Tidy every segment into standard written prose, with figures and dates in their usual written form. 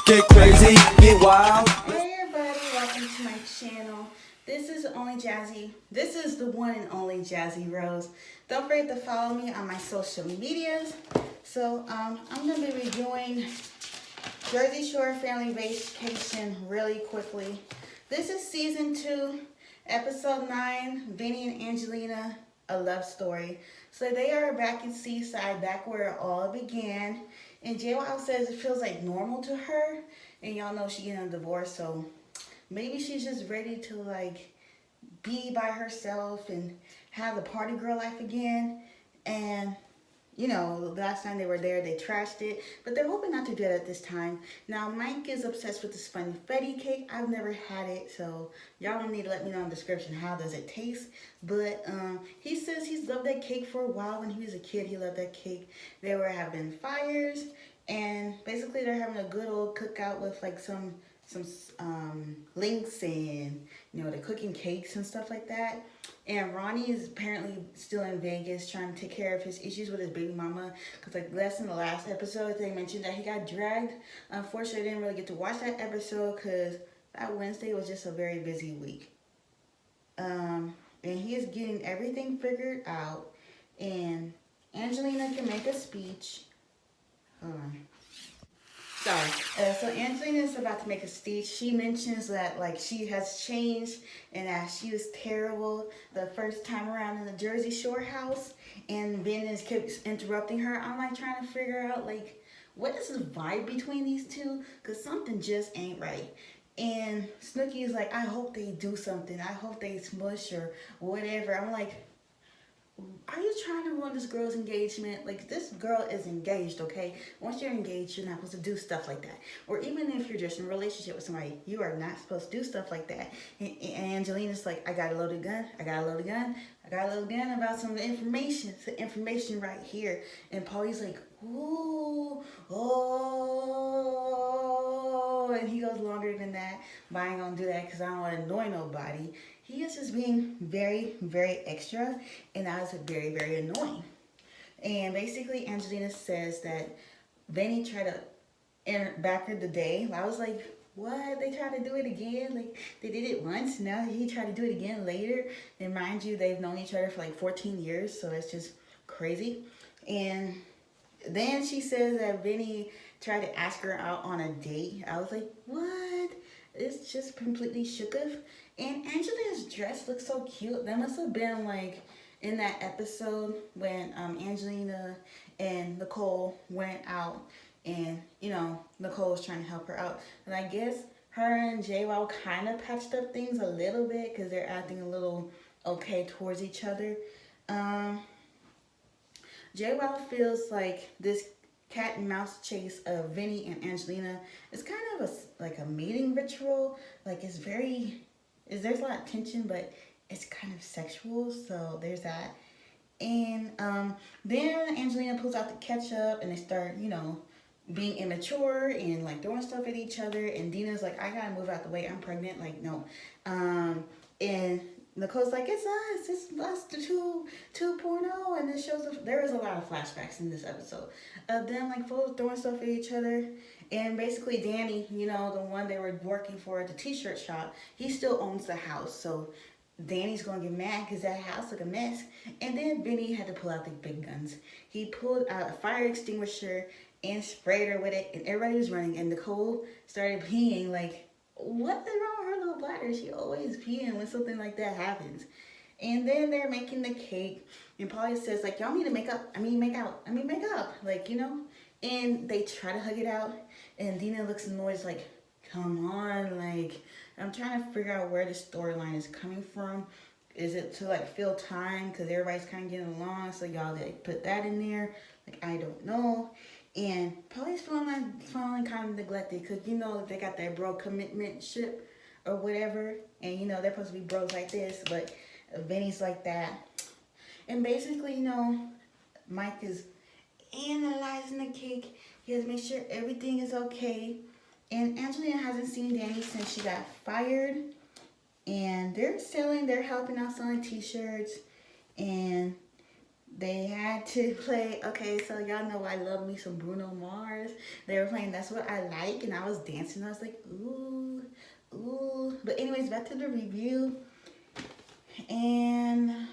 Get crazy, get wild. Hey everybody, welcome to my channel. This is the one and only Jazzy Rose. Don't forget to follow me on my social medias. So I'm gonna be reviewing Jersey Shore Family Vacation really quickly. This is season 2, episode 9, Vinny and Angelina, a love story. So they are back in Seaside, back where it all began. And JWoww says it feels like normal to her. And y'all know she getting a divorce, so maybe she's just ready to like be by herself and have the party girl life again. And you know, the last time they were there, they trashed it, but they're hoping not to do that at this time. Now, Mike is obsessed with this funny cake. I've never had it, so y'all don't need to let me know in the description how does it taste. But he says he's loved that cake for a while. When he was a kid, he loved that cake. They were having fires, and basically they're having a good old cookout with like some links, and you know, they're cooking cakes and stuff like that. And Ronnie is apparently still in Vegas trying to take care of his issues with his baby mama, because like less in the last episode they mentioned that he got dragged. Unfortunately, I didn't really get to watch that episode because that Wednesday was just a very busy week. And he is getting everything figured out, and Angelina can make a speech. Hold on. Sorry. So Angelina is about to make a speech. She mentions that like she has changed and that she was terrible the first time around in the Jersey Shore house, and Vinny keeps interrupting her. I'm like trying to figure out like what is the vibe between these two, because something just ain't right. And Snooki is like, I hope they do something. I hope they smush or whatever. I'm like, are you trying to ruin this girl's engagement? Like, this girl is engaged, okay? Once you're engaged, you're not supposed to do stuff like that. Or even if you're just in a relationship with somebody, you are not supposed to do stuff like that. And Angelina's like, I got a loaded gun. I got a loaded gun. I got a loaded gun about some information. It's the information right here. And Paulie's like, ooh, oh. And he goes longer than that. But I ain't gonna do that because I don't want to annoy nobody. He is just being very, very extra, and that is very, very annoying. And basically, Angelina says that Vinny tried to enter back in the day. I was like, what? They tried to do it again? Like, they did it once, now he tried to do it again later. And mind you, they've known each other for like 14 years, so it's just crazy. And then she says that Vinny tried to ask her out on a date. I was like, what? It's just completely shook of. And Angelina's dress looks so cute. That must have been like in that episode when Angelina and Nicole went out, and you know, Nicole was trying to help her out. And I guess her and JWoww kind of patched up things a little bit because they're acting a little okay towards each other. JWoww feels like this cat and mouse chase of Vinny and Angelina is kind of like a mating ritual. Like there's a lot of tension, but it's kind of sexual, so there's that. And then Angelina pulls out the ketchup and they start, you know, being immature and like throwing stuff at each other. And Dina's like, I gotta move out the way, I'm pregnant. Like, no. And Nicole's like, it's us, the 2.0, and it shows there is a lot of flashbacks in this episode of them like throwing stuff at each other. And basically Danny, you know, the one they were working for at the t-shirt shop, he still owns the house, so Danny's gonna get mad because that house look a mess. And then Vinny had to pull out the big guns. He pulled out a fire extinguisher and sprayed her with it, and everybody was running, and Nicole started peeing. Like, what is wrong with her little bladder? She always peeing when something like that happens. And then they're making the cake, and Polly says like, y'all need to make up, make up, like, you know. And they try to hug it out, and Dina looks annoyed, like, come on, like, I'm trying to figure out where the storyline is coming from. Is it to like fill time because everybody's kind of getting along, so y'all like put that in there? Like, I don't know. And Polly's feeling kind of neglected because, you know, they got that bro commitment ship or whatever, and you know they're supposed to be bros like this, but Vinny's like that. And basically, you know, Mike is analyzing the cake. He has to make sure everything is okay. And Angelina hasn't seen Danny since she got fired. And they're helping out selling t-shirts. And they had to play. Okay, so y'all know I love me some Bruno Mars. They were playing That's What I Like, and I was dancing. I was like, ooh, ooh. But anyways, back to the review. And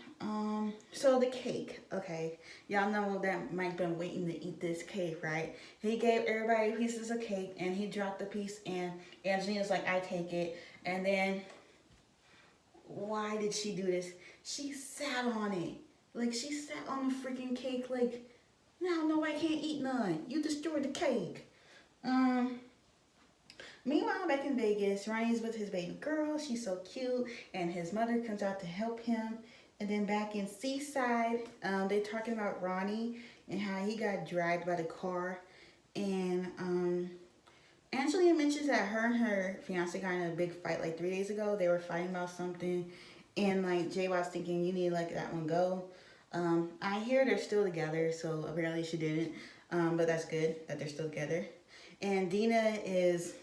so the cake, okay, y'all know that Mike been waiting to eat this cake, right? He gave everybody pieces of cake, and he dropped the piece, and Angelina's like, I take it. And then, why did she do this? She sat on it. Like, she sat on the freaking cake, like, no, I can't eat none. You destroyed the cake. Um, Meanwhile, back in Vegas, Ryan's with his baby girl. She's so cute, and his mother comes out to help him. And then back in Seaside, they're talking about Ronnie and how he got dragged by the car. And Angelina mentions that her and her fiance got in a big fight like 3 days ago. They were fighting about something, and like Jay was thinking, you need to let that one go. I hear they're still together, so apparently she didn't. But that's good that they're still together. And Dina is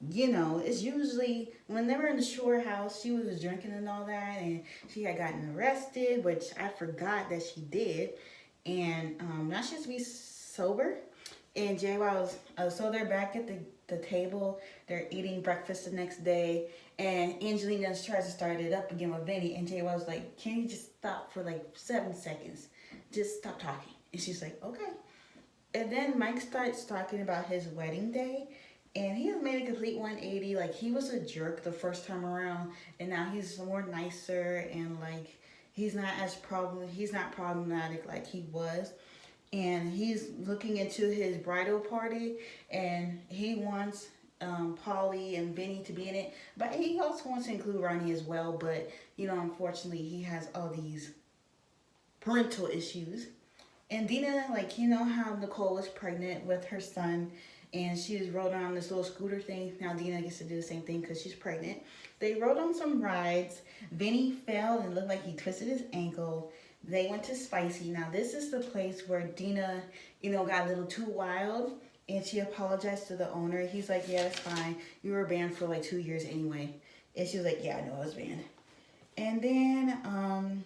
it's usually when they were in the shore house, she was drinking and all that, and she had gotten arrested, which I forgot that she did. And now she has to be sober. And Jay was, so they're back at the table, they're eating breakfast the next day, and Angelina tries to start it up again with Vinny, and Jay was like, can you just stop for like 7 seconds? Just stop talking. And she's like, okay. And then Mike starts talking about his wedding day, and he has made a complete 180. Like, he was a jerk the first time around, and now he's more nicer, and like he's not problematic like he was. And he's looking into his bridal party, and he wants Polly and Vinny to be in it, but he also wants to include Ronnie as well. But unfortunately, he has all these parental issues. And Dina, like, how Nicole was pregnant with her son, and she was rode on this little scooter thing. Now Dina gets to do the same thing because she's pregnant. They rode on some rides. Vinny fell and looked like he twisted his ankle. They went to Spicy. Now this is the place where Dina, got a little too wild, and she apologized to the owner. He's like, yeah, that's fine. You were banned for like 2 years anyway. And she was like, yeah, I know I was banned. And then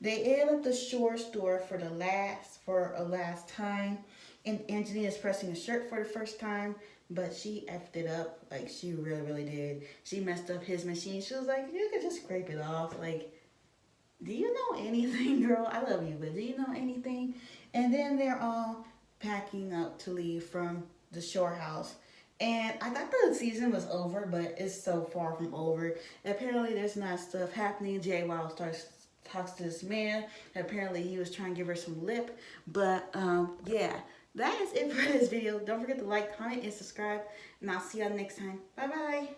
they ate up the shore store for a last time. And Angelina's pressing a shirt for the first time, but she effed it up. Like, she really, really did. She messed up his machine. She was like, you could just scrape it off. Like, do you know anything, girl? I love you, but do you know anything? And then they're all packing up to leave from the shore house. And I thought the season was over, but it's so far from over. Apparently, there's not stuff happening. Jay Wild talks to this man. Apparently, he was trying to give her some lip. But, yeah. That is it for this video. Don't forget to like, comment, and subscribe. And I'll see y'all next time. Bye-bye.